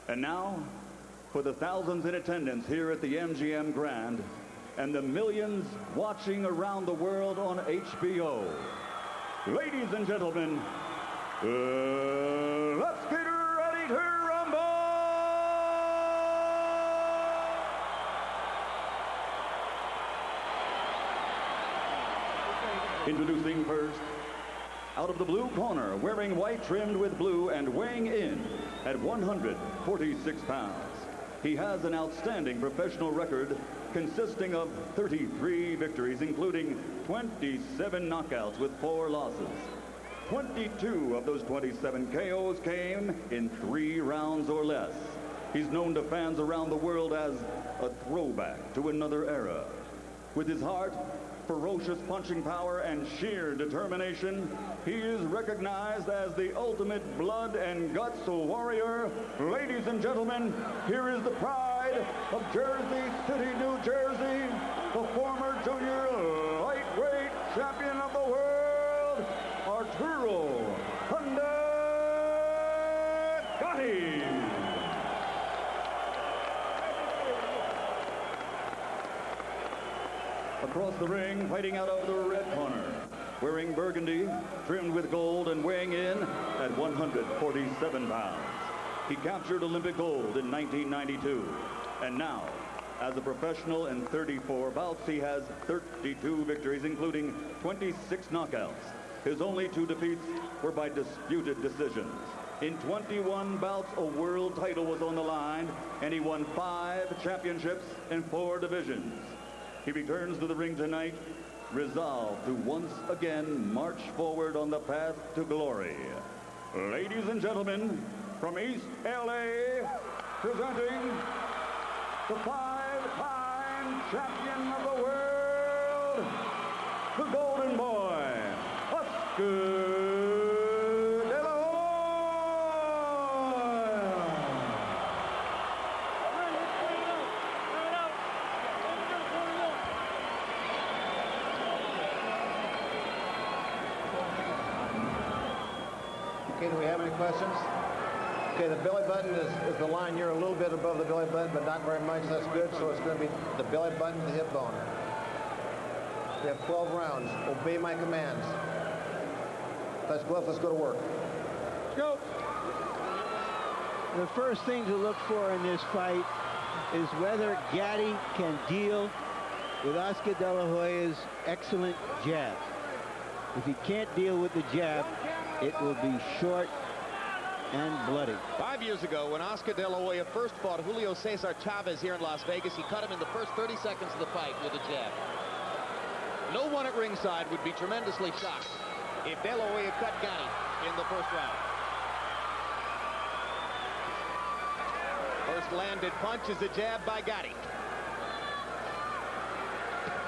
And now, for the thousands in attendance here at the MGM Grand and the millions watching around the world on HBO, ladies and gentlemen, let's get ready to rumble! Introducing first, out of the blue corner, wearing white trimmed with blue and weighing in at 146 pounds. He has an outstanding professional record consisting of 33 victories, including 27 knockouts with 4 losses. 22 of those 27 KOs came in 3 rounds or less. He's known to fans around the world as a throwback to another era. With his heart, ferocious punching power, and sheer determination, he is recognized as the ultimate blood and guts warrior. Ladies and gentlemen, here is the pride of Jersey City, New Jersey, the former junior lightweight champion of the world, Arturo Gatti. Across the ring, fighting out of the red corner, wearing burgundy, trimmed with gold, and weighing in at 147 pounds. He captured Olympic gold in 1992, and now, as a professional in 34 bouts, he has 32 victories, including 26 knockouts. His only 2 defeats were by disputed decisions. In 21 bouts, a world title was on the line, and he won 5 championships in 4 divisions. He returns to the ring tonight, resolved to once again march forward on the path to glory. Ladies and gentlemen, from East LA, presenting the 5-time champion of the world, the Golden Boy, Oscar. Okay, do we have any questions? Okay, the belly button is the line. You're a little bit above the belly button, but not very much. That's good. So it's going to be the belly button to the hip bone. We have 12 rounds. Obey my commands. Let's go. Let's go to work. Let's go. The first thing to look for in this fight is whether Gatti can deal with Oscar De La Hoya's excellent jab. If he can't deal with the jab, it will be short and bloody. 5 years ago, when Oscar De La Hoya first fought Julio Cesar Chavez here in Las Vegas, he cut him in the first 30 seconds of the fight with a jab. No one at ringside would be tremendously shocked if De La Hoya cut Gatti in the first round. First landed punch is a jab by Gatti.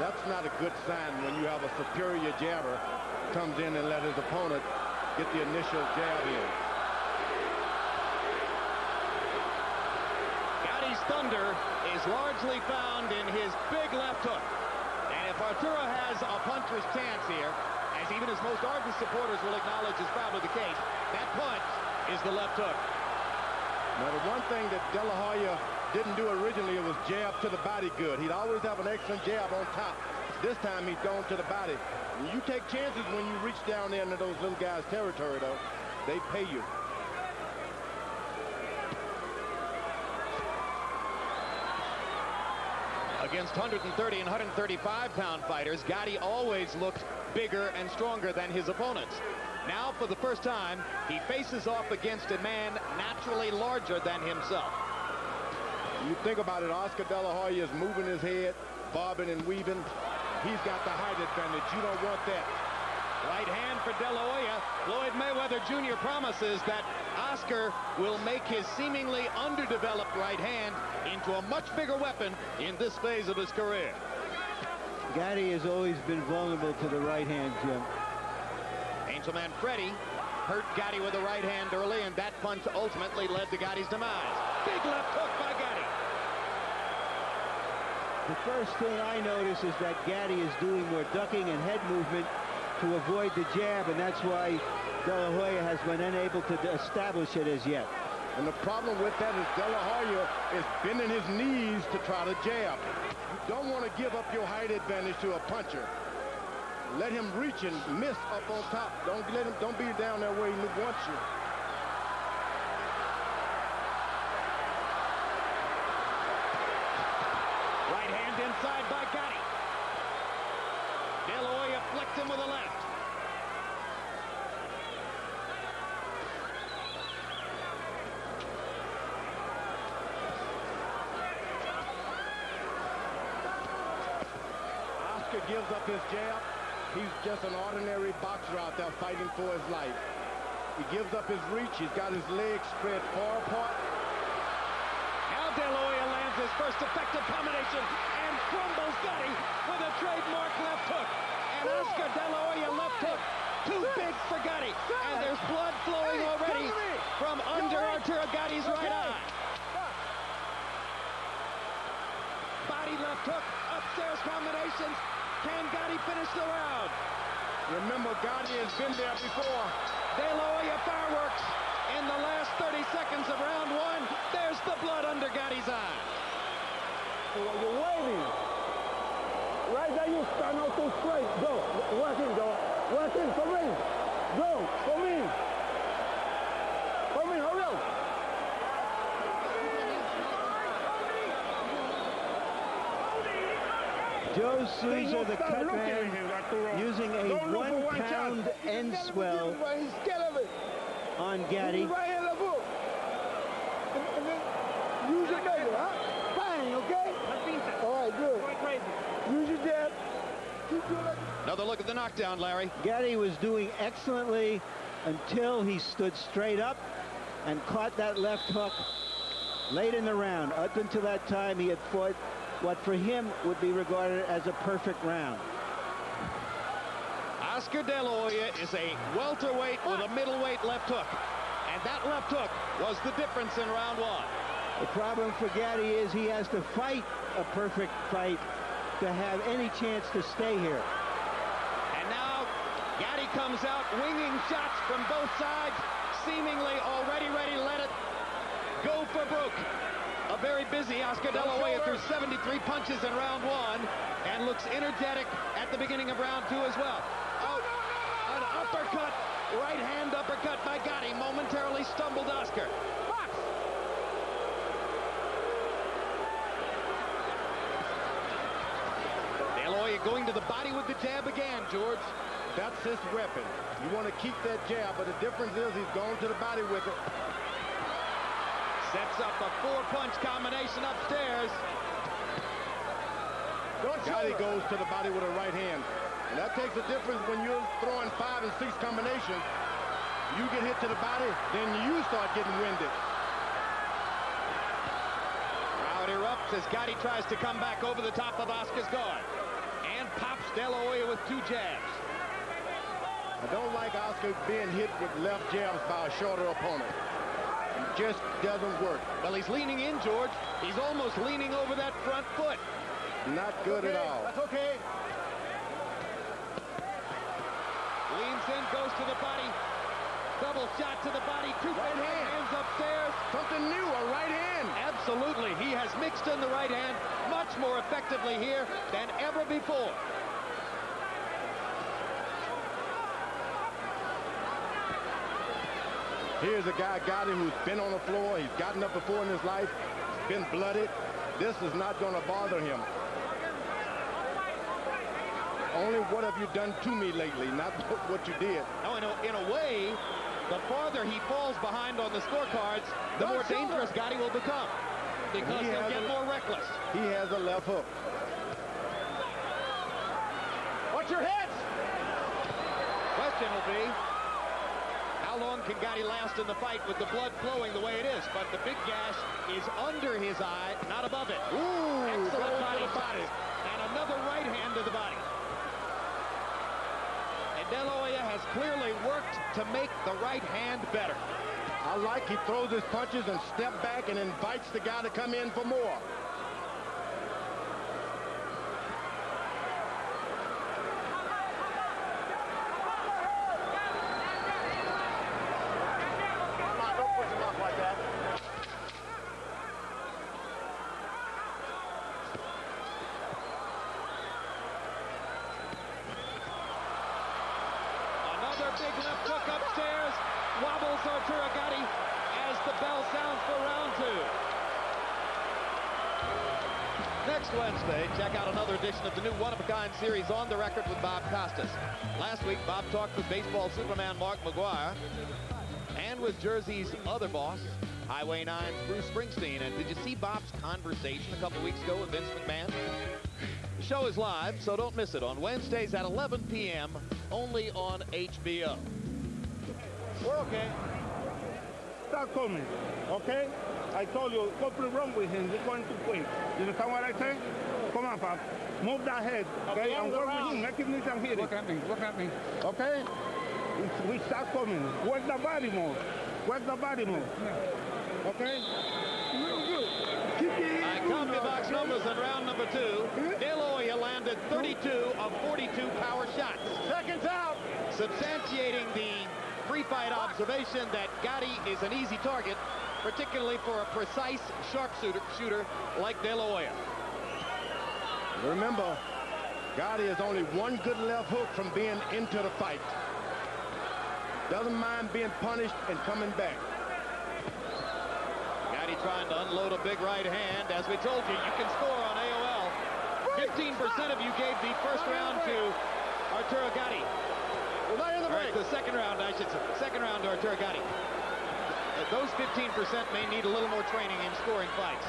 That's not a good sign when you have a superior jabber comes in and let his opponent get the initial jab in. Gatti's thunder is largely found in his big left hook. And if Arturo has a puncher's chance here, as even his most ardent supporters will acknowledge is probably the case, that punch is the left hook. Now, the one thing that De La Hoya didn't do originally was jab to the body good. He'd always have an excellent jab on top. This time he's gone to the body. And you take chances when you reach down there into those little guys' territory, though. They pay you. Against 130 and 135-pound fighters, Gatti always looked bigger and stronger than his opponents. Now, for the first time, he faces off against a man naturally larger than himself. You think about it, Oscar De La Hoya is moving his head, bobbing and weaving. He's got the height advantage. You don't want that. Right hand for De La Hoya. Floyd Mayweather Jr. promises that Oscar will make his seemingly underdeveloped right hand into a much bigger weapon in this phase of his career. Gatti has always been vulnerable to the right hand, Jim. Angel Man Freddie hurt Gatti with the right hand early, and that punch ultimately led to Gatti's demise. Big left hook by Gatti. The first thing I notice is that Gatti is doing more ducking and head movement to avoid the jab, and that's why De La Hoya has been unable to establish it as yet. And the problem with that is De La Hoya is bending his knees to try to jab. You don't want to give up your height advantage to a puncher. Let him reach and miss up on top. Don't be down there where he wants you. Right hand inside by Gatti. De La Hoya flicked him with a left. Oscar gives up his jab. He's just an ordinary boxer out there fighting for his life. He gives up his reach. He's got his legs spread far apart. Now De La Hoya lands his first effective combination and crumbles Gatti with a trademark left hook. And Oscar De La Hoya left hook, too big for Gatti. And there's blood flowing already from under Arturo Gatti's right eye. Body left hook, upstairs combinations. Can Gatti finish the round? Remember, Gatti has been there before. De La Hoya fireworks in the last 30 seconds of round one. There's the blood under Gatti's eye. So while you're waiting, right there you stand out too straight. Go. Work in, go. Work in, come in. Go. Come in. Come in, hurry up. Joe Souza, the cut man, using a 1 pound end swell He's scared of it. on Gatti. Right hand of the book. And then use your measure, huh? Bang, okay? All right, good. Use your jab. Keep doing it. Another look at the knockdown, Larry. Gatti was doing excellently until he stood straight up and caught that left hook late in the round. Up until that time, he had fought what for him would be regarded as a perfect round. Oscar De La Hoya is a welterweight with a middleweight left hook. And that left hook was the difference in round one. The problem for Gatti is he has to fight a perfect fight to have any chance to stay here. And now Gatti comes out winging shots from both sides, seemingly already ready to let it go for broke. A very busy Oscar De La Hoya threw 73 punches in round one and looks energetic at the beginning of round two as well. Oh, an uppercut, right hand uppercut by Gatti momentarily stumbled Oscar. De La Hoya going to the body with the jab again, George. That's his weapon. You want to keep that jab, but the difference is he's going to the body with it. Sets up a 4-punch combination upstairs. Gatti goes to the body with a right hand. And that takes a difference when you're throwing 5 and 6 combinations. You get hit to the body, then you start getting winded. Crowd erupts as Gatti tries to come back over the top of Oscar's guard. And pops De La Hoya with 2 jabs. I don't like Oscar being hit with left jabs by a shorter opponent. Just doesn't work. Well, he's leaning in, George. He's almost leaning over that front foot. Not good at all. That's okay. Leans in, goes to the body. Double shot to the body. 2 right hands upstairs. Something new, a right hand. Absolutely. He has mixed in the right hand much more effectively here than ever before. Here's a guy, Gatti, who's been on the floor. He's gotten up before in his life. He's been blooded. This is not going to bother him. Only what have you done to me lately, not what you did. Now, in a way, the farther he falls behind on the scorecards, the more dangerous Gatti will become. Because he'll get more reckless. He has a left hook. Watch your heads! Question will be, how long can Gatti last in the fight with the blood flowing the way it is? But the big gash is under his eye, not above it. Ooh, excellent body. And another right hand to the body. And De La Hoya has clearly worked to make the right hand better. I like he throws his punches and step back and invites the guy to come in for more. Come on, don't push him up like that. across Arturo Gatti as the bell sounds for round 2. Next Wednesday, check out another edition of the new one-of-a-kind series On the Record with Bob Costas. Last week, Bob talked with baseball Superman Mark McGwire and with Jersey's other boss, Highway 9's Bruce Springsteen. And did you see Bob's conversation a couple weeks ago with Vince McMahon? The show is live, so don't miss it on Wednesdays at 11 p.m. only on HBO. We're okay. Stop coming, okay? I told you, something wrong with him. He's going to quit. You understand what I say? Come on, Pop. Move that head, okay? And work with him. Make him need some hitting. Look at me. Okay? We start coming. Work the body more. Work the body more. Okay? I count the box numbers in round number 2. De La Hoya landed 32 of 42 power shots. Seconds out. Substantiating the pre-fight observation that Gatti is an easy target, particularly for a precise sharpshooter like De La Hoya. Remember, Gatti is only one good left hook from being into the fight. Doesn't mind being punished and coming back. Gatti trying to unload a big right hand. As we told you, you can score on AOL. 15% of you gave the first round to Arturo Gatti. We're not in the break. The second round, I should say. Second round to Arturo Gatti. Those 15% may need a little more training in scoring fights.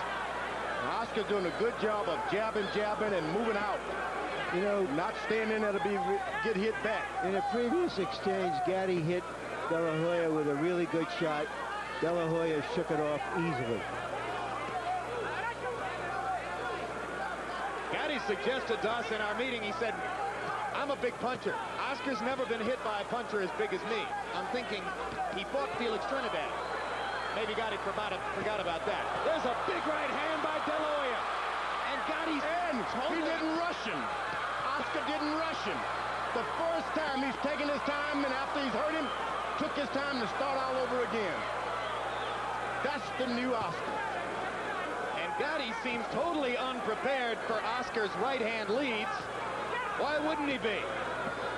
Oscar's doing a good job of jabbing, and moving out. You know, Not staying in there to get hit back. in a previous exchange, Gatti hit De La Hoya with a really good shot. De La Hoya shook it off easily. Gatti suggested to us in our meeting, he said, I'm a big puncher. Oscar's never been hit by a puncher as big as me. I'm thinking he fought Felix Trinidad. Maybe Gatti forgot about that. There's a big right hand by De La Hoya. And Gatti's He didn't rush him. Oscar didn't rush him. The first time he's taken his time, and after he's hurt him, took his time to start all over again. That's the new Oscar. And Gatti seems totally unprepared for Oscar's right hand leads. Why wouldn't he be?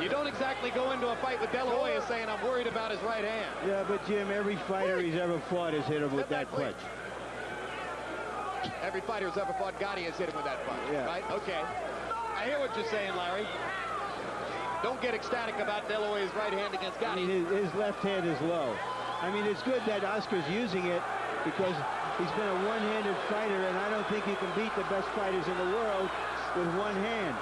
You don't exactly go into a fight with De La Hoya saying, I'm worried about his right hand. Yeah, but Jim, every fighter he's ever fought has hit him with that punch. Every fighter who's ever fought Gatti has hit him with that punch, Yeah. right? Okay. I hear what you're saying, Larry. Don't get ecstatic about De La Hoya's right hand against I Gatti. mean, his left hand is low. I mean, it's good that Oscar's using it because he's been a one-handed fighter, and I don't think you can beat the best fighters in the world with one hand.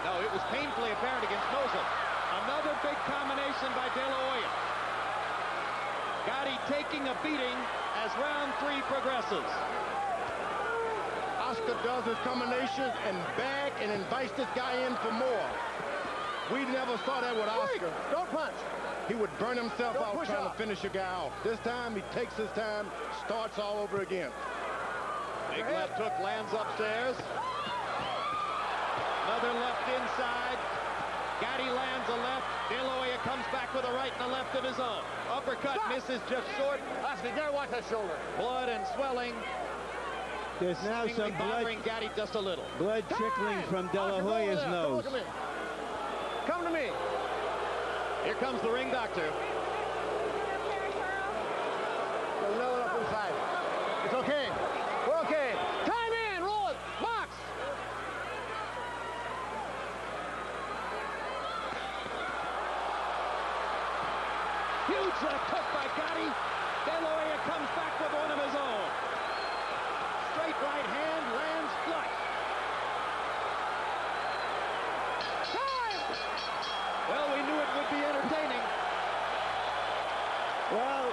No, it was painfully apparent against Moslem. Another big combination by De La Hoya. Gatti taking a beating as round 3 progresses. Oscar does his combinations and back and invites this guy in for more. We never saw that with Oscar. Don't punch. He would burn himself Don't out push trying out. to finish a guy off. This time, he takes his time, starts all over again. Big left hook lands upstairs. Another left inside. Gatti lands a left. De La Hoya comes back with a right and a left of his own. Uppercut misses just short. Oscar, you gotta watch that shoulder. Blood and swelling. There's now some bothering Gatti just a little. blood trickling from De La Hoya's nose. Come to me. Here comes the ring doctor. There's another up inside. It's okay. We're okay. Time in. Roll it. Box. Huge left hook by Gatti. De La Hoya comes back with one of his own. Straight right hand lands flush. Time! Well, we knew it would be entertaining. Well,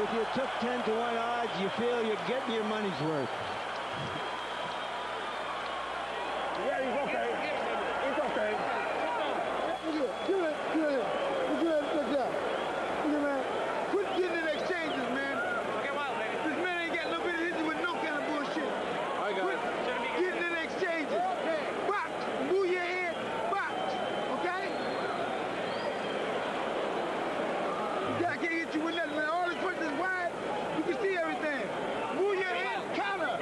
if you took 10 to 1 odds, you feel you're getting your money's worth. Yeah, he's okay. It's okay. Good. Good job. Look at man. Quit getting in exchanges, man. This man ain't got no business hitting with no kind of bullshit. I got Quit it. getting in exchanges. Box. Move your head. Box. Okay? Guy can't hit you with nothing, man. All his foot is wide. You can see everything. Move your head. Counter.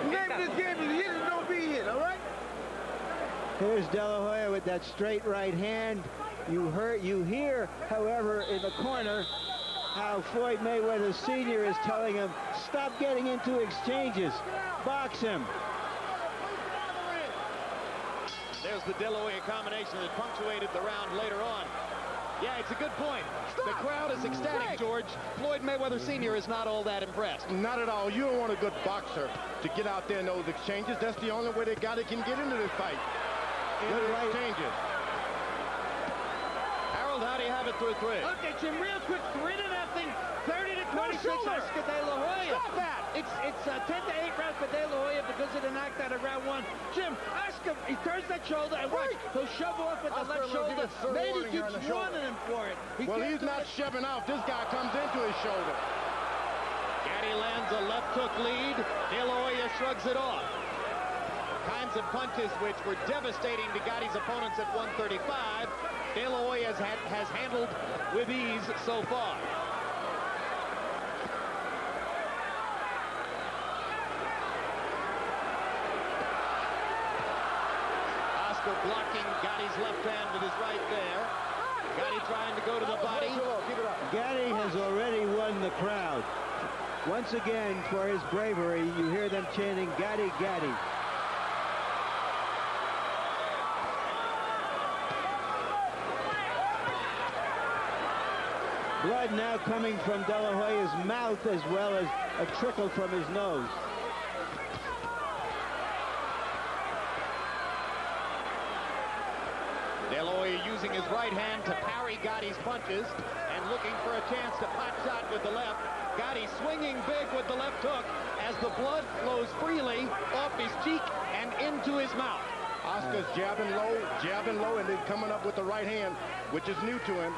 The name of this game is hit and don't be hit, all right? Here's De La Hoya with that straight right hand. You hear, however, in the corner, how Floyd Mayweather Sr. is telling him, stop getting into exchanges. Box him. There's the De La Hoya combination that punctuated the round later on. Yeah, it's a good point. The crowd is ecstatic, George. Floyd Mayweather Sr. is not all that impressed. Not at all. You don't want a good boxer to get out there in those exchanges. That's the only way they got it can get into this fight. Into the exchanges. Harold, how do you have it through 3? Okay, Jim, real quick, 3-0, 30 to 26, Oscar De La Hoya. Stop that! It's 10 to 8 rounds for De La Hoya because of the knockdown of round 1. Jim, Oscar, he turns that shoulder and watch. He'll shove off with the left shoulder. Maybe he keeps warning him for it. Well, he's not shoving off. This guy comes into his shoulder. Gatti lands a left hook lead. De La Hoya shrugs it off. Kinds of punches which were devastating to Gatti's opponents at 135. De La Hoya has handled with ease so far. Oscar blocking Gatti's left hand with his right there. Gatti trying to go to the body. Gatti has already won the crowd. Once again, for his bravery, you hear them chanting, Gatti, Gatti. Blood now coming from De La Hoya's mouth as well as a trickle from his nose. De La Hoya using his right hand to parry Gatti's punches and looking for a chance to pot shot with the left. Gatti swinging big with the left hook as the blood flows freely off his cheek and into his mouth. Oscar's jabbing low, and then coming up with the right hand, which is new to him.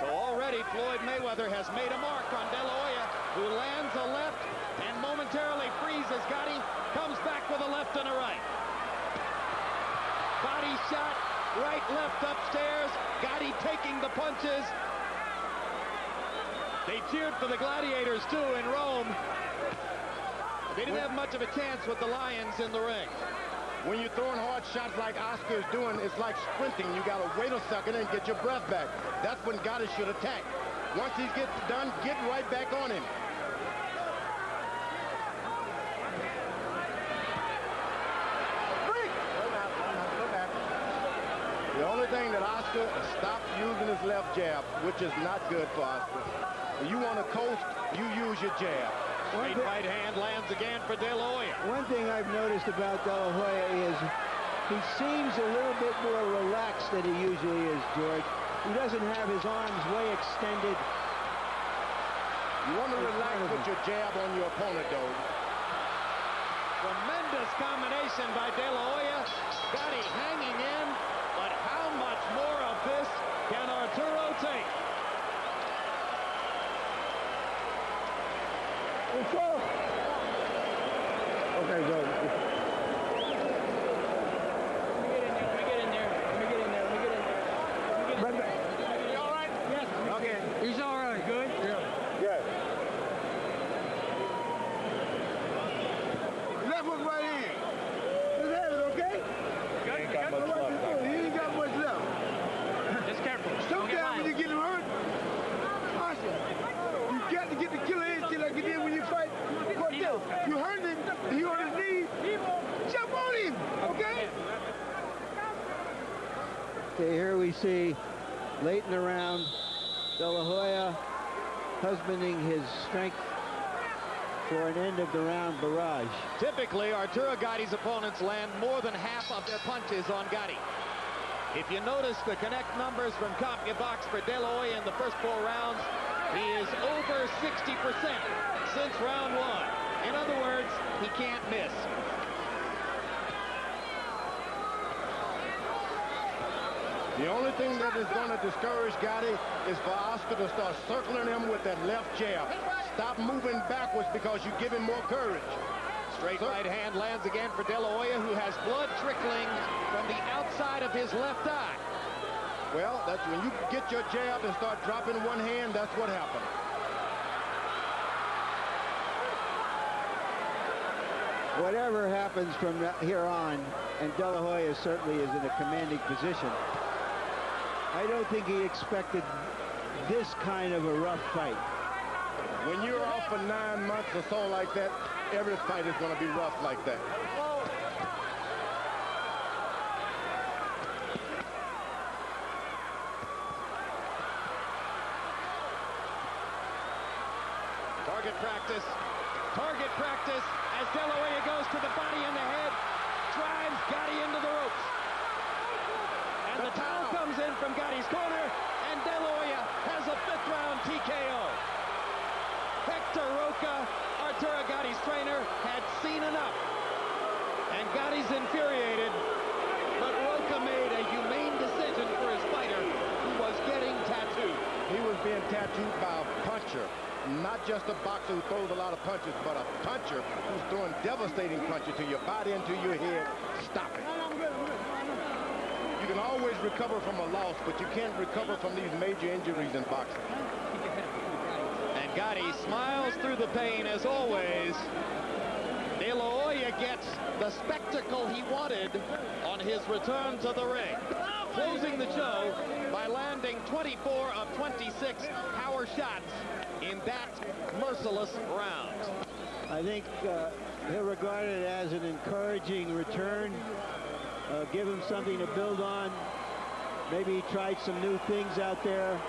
So already Floyd Mayweather has made a mark on De La Hoya, who lands a left and momentarily freezes Gatti, comes back with a left and a right. Body shot, right, left, upstairs. Gatti taking the punches. They cheered for the Gladiators, too, in Rome. They didn't have much of a chance with the Lions in the ring. When you're throwing hard shots like Oscar is doing, it's like sprinting. You got to wait a second and get your breath back. That's when Gatti should attack. Once he gets done, get right back on him. The only thing that Oscar stopped using his left jab, which is not good for Oscar. When you want to coast, you use your jab. Straight right hand lands again for De La Hoya. One thing I've noticed about De La Hoya is he seems a little bit more relaxed than he usually is, George. He doesn't have his arms way extended. You want to relax with your jab on your opponent, though. Tremendous combination by De La Hoya. Gatti hanging in, but how much more of this can Arturo take? Okay, go. Let me get in there. You all right? Yes. Okay. He's all right. Good? Good. Left hook right in. Just have it, okay? Good. He ain't got much left. Just careful. Sometimes when you get hurt, Oscar, you got to get the killer instinct like you did when you fight. You hurt him, he on his knees, jump on him, okay? Okay, here we see late in the round, De La Hoya husbanding his strength for an end of the round barrage. Typically, Arturo Gatti's opponents land more than half of their punches on Gatti. If you notice the connect numbers from CompuBox for De La Hoya in the first 4 rounds, he is over 60% since round 1. In other words, he can't miss. The only thing that is going to discourage Gatti is for Oscar to start circling him with that left jab. Stop moving backwards because you give him more courage. Straight right hand lands again for De La Hoya, who has blood trickling from the outside of his left eye. Well, that's when you get your jab and start dropping one hand, that's what happened. Whatever happens from here on, and De La Hoya certainly is in a commanding position, I don't think he expected this kind of a rough fight. When you're off for 9 months or so like that, every fight is going to be rough like that. Target practice as De La Hoya goes to the body and the head, drives Gatti into the ropes. And the towel comes in from Gatti's corner, and De La Hoya has a 5th round TKO. Hector Roca, Arturo Gatti's trainer, had seen enough. And Gatti's infuriated, but Roca made a humane decision for his fighter, who was getting tattooed. He was being tattooed by a puncher. Not just a boxer who throws a lot of punches, but a puncher who's throwing devastating punches to your body and to your head. Stop it. You can always recover from a loss, but you can't recover from these major injuries in boxing. And Gatti smiles through the pain as always. De La Hoya gets the spectacle he wanted on his return to the ring, closing the show by landing 24 of 26 power shots in that merciless round. I think he'll regard it as an encouraging return. Give him something to build on. Maybe he tried some new things out there.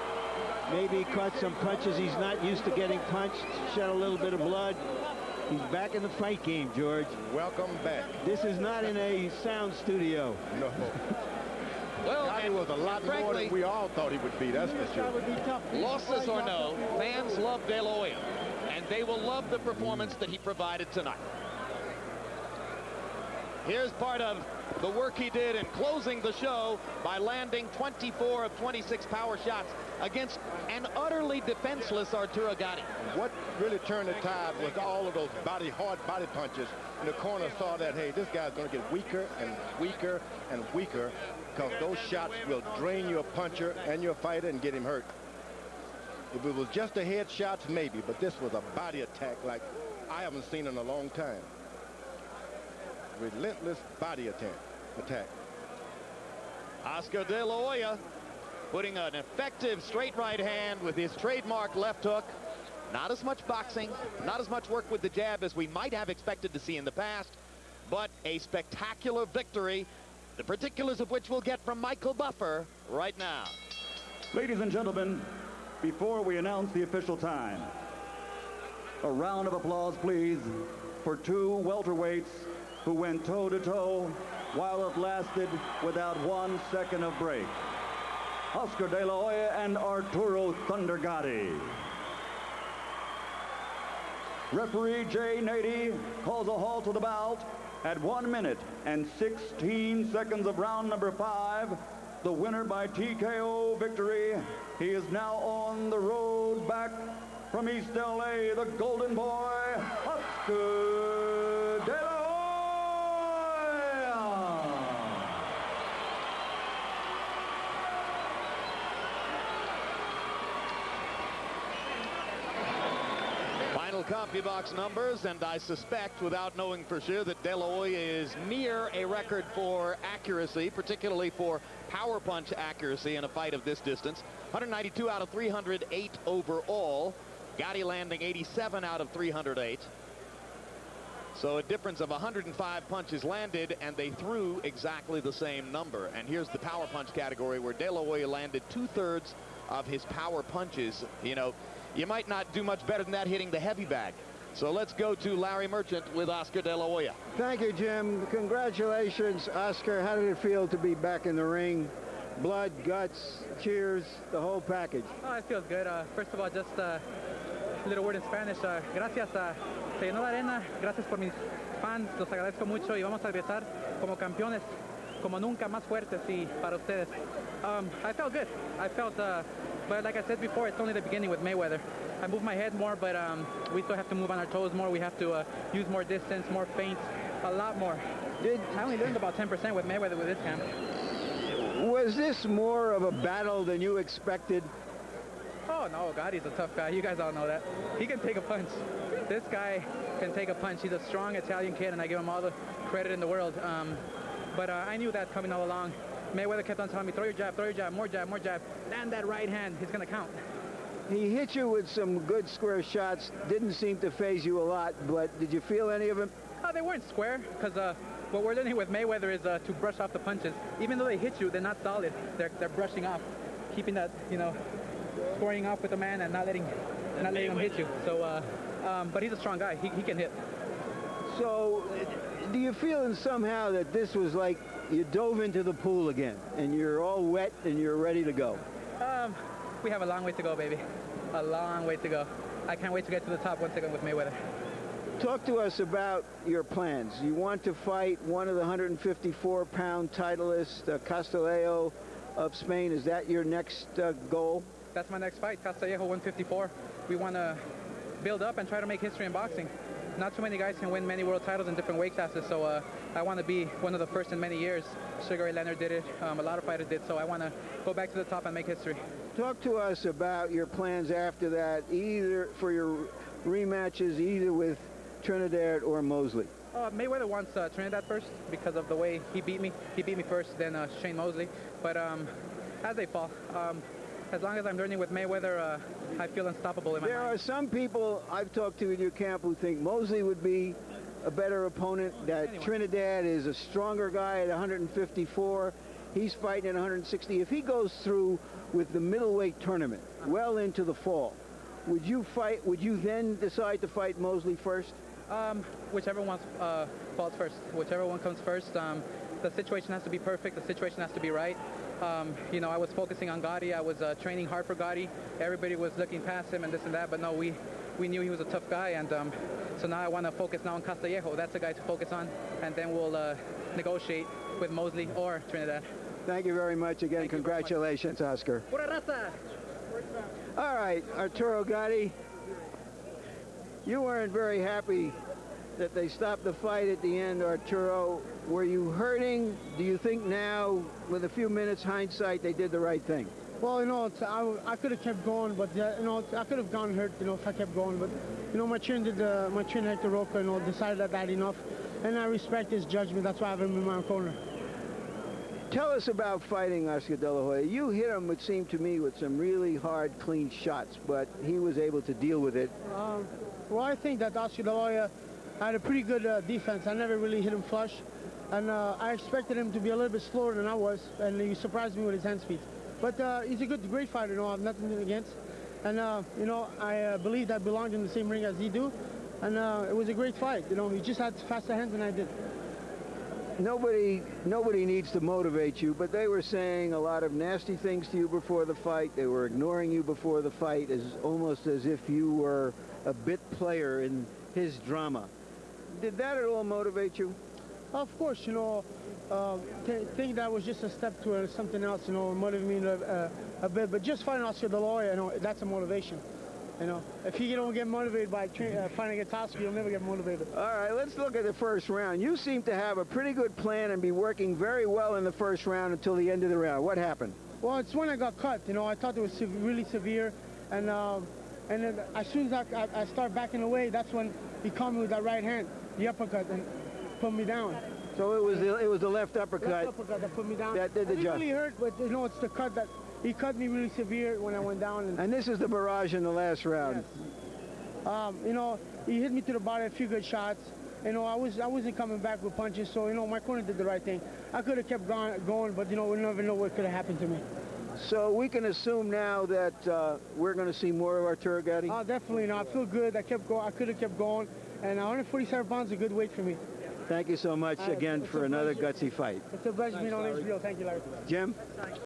Maybe he caught some punches he's not used to getting punched, shed a little bit of blood. He's back in the fight game, George. Welcome back. This is not in a sound studio. No. Well, Gatti was a lot more than we all thought he would be, that's for sure. Losses or no, fans love De La Hoya, and they will love the performance that he provided tonight. Here's part of the work he did in closing the show by landing 24 of 26 power shots against an utterly defenseless Arturo Gatti. What really turned the tide was all of those hard body punches. And the corner saw that, hey, this guy's going to get weaker and weaker and weaker, because those shots will drain your puncher and your fighter and get him hurt. If it was just a head shots, maybe, but this was a body attack like I haven't seen in a long time. Relentless body attack. Oscar De La Hoya putting an effective straight right hand with his trademark left hook. Not as much boxing, not as much work with the jab as we might have expected to see in the past, but a spectacular victory, the particulars of which we'll get from Michael Buffer right now. Ladies and gentlemen, before we announce the official time, a round of applause, please, for 2 welterweights who went toe-to-toe while it lasted without 1 second of break. Oscar De La Hoya and Arturo Thunder Gatti. Referee Jay Nady calls a halt to the bout at 1 minute and 16 seconds of round number 5. The winner by TKO victory. He is now on the road back from East LA, the Golden Boy, Oscar De La Hoya. Final CompuBox numbers, and I suspect, without knowing for sure, that De La Hoya is near a record for accuracy, particularly for power punch accuracy in a fight of this distance. 192 out of 308 overall. Gatti landing 87 out of 308. So a difference of 105 punches landed, and they threw exactly the same number. And here's the power punch category, where De La Hoya landed 2/3 of his power punches. You know, you might not do much better than that hitting the heavy bag. So let's go to Larry Merchant with Oscar De La Hoya. Thank you, Jim. Congratulations, Oscar. How did it feel to be back in the ring? Blood, guts, cheers, the whole package. Oh, it feels good. First of all, just a little word in Spanish. Gracias. Se llenó la arena. Gracias por mis fans. Los agradezco mucho y vamos a regresar como campeones, como nunca, más fuertes y para ustedes. I felt good. I felt, but like I said before, it's only the beginning with Mayweather. I moved my head more, but we still have to move on our toes more. We have to use more distance, more feints, a lot more. I only learned about 10% with Mayweather with this camp. Was this more of a battle than you expected? Oh, no, Gatti's a tough guy. You guys all know that. He can take a punch. This guy can take a punch. He's a strong Italian kid, and I give him all the credit in the world. But I knew that coming all along. Mayweather kept on telling me, throw your jab, more jab. Land that right hand. He's going to count. He hit you with some good square shots. Didn't seem to phase you a lot, but did you feel any of them? They weren't square, because what we're learning with Mayweather is to brush off the punches. Even though they hit you, they're not solid. They're brushing off, keeping that, scoring off with the man and not letting him hit you. So, but he's a strong guy. He can hit. So, do you feel somehow that this was like you dove into the pool again, and you're all wet and you're ready to go? We have a long way to go, baby. A long way to go. I can't wait to get to the top once again with Mayweather. Talk to us about your plans. You want to fight one of the 154-pound titleists, Castillejo of Spain. Is that your next goal? That's my next fight, Castillejo 154. We want to build up and try to make history in boxing. Not too many guys can win many world titles in different weight classes, so I want to be one of the first in many years. Sugar Ray Leonard did it. A lot of fighters did, so I want to go back to the top and make history. Talk to us about your plans after that, either for your rematches, either with Trinidad or Mosley. Mayweather wants Trinidad first because of the way he beat me. He beat me first, then Shane Mosley. But as they fall, as long as I'm learning with Mayweather, I feel unstoppable in my mind. There are some people I've talked to in your camp who think Mosley would be a better opponent, that Trinidad is a stronger guy at 154. He's fighting at 160. If he goes through with the middleweight tournament well into the fall, would you then decide to fight Mosley first? Whichever one falls first. Whichever one comes first. The situation has to be perfect. The situation has to be right. I was focusing on Gatti. I was training hard for Gatti. Everybody was looking past him and this and that, but no, we knew he was a tough guy, and so now I want to focus now on Castillejo. That's the guy to focus on, and then we'll negotiate with Mosley or Trinidad. Thank you very much again. Congratulations, Oscar. All right, Arturo Gatti, you weren't very happy that they stopped the fight at the end, Arturo. Were you hurting? Do you think now, with a few minutes hindsight, they did the right thing? Well, I could have kept going, but I could have gone hurt, if I kept going. But my trainer Hector Roca, decided that I had enough, and I respect his judgment. That's why I have him in my corner. Tell us about fighting Oscar De La Hoya. You hit him, it seemed to me, with some really hard, clean shots, but he was able to deal with it. Well, I think that Oscar De La Hoya had a pretty good defense. I never really hit him flush, and I expected him to be a little bit slower than I was, and he surprised me with his hand speed. But he's a great fighter. I have nothing against, and I believed I belonged in the same ring as he do, and it was a great fight. He just had faster hands than I did. Nobody needs to motivate you, but they were saying a lot of nasty things to you before the fight. They were ignoring you before the fight, almost as if you were a bit player in his drama. Did that at all motivate you? Of course, think that was just a step to something else, motivate me a bit. But just fighting Oscar De La Hoya, that's a motivation. If you don't get motivated by fighting against Oscar, you'll never get motivated. All right, let's look at the first round. You seem to have a pretty good plan and be working very well in the first round until the end of the round. What happened? Well, it's when I got cut. I thought it was really severe, and then as soon as I start backing away, that's when he caught me with that right hand, the uppercut, and put me down. So it was the left uppercut. Left uppercut that put me down. That did the job. It really hurt, but it's the cut that he cut me really severe when I went down. And this is the barrage in the last round. Yes. He hit me to the body, a few good shots. I wasn't coming back with punches, so my corner did the right thing. I could have kept going, but we'll never know what could have happened to me. So we can assume now that we're going to see more of Arturo Gatti? Definitely. I feel good. I could have kept going, and 147 pounds is a good weight for me. Thank you so much again for another gutsy fight. It's a pleasure being on HBO. Thank you, Larry. Jim?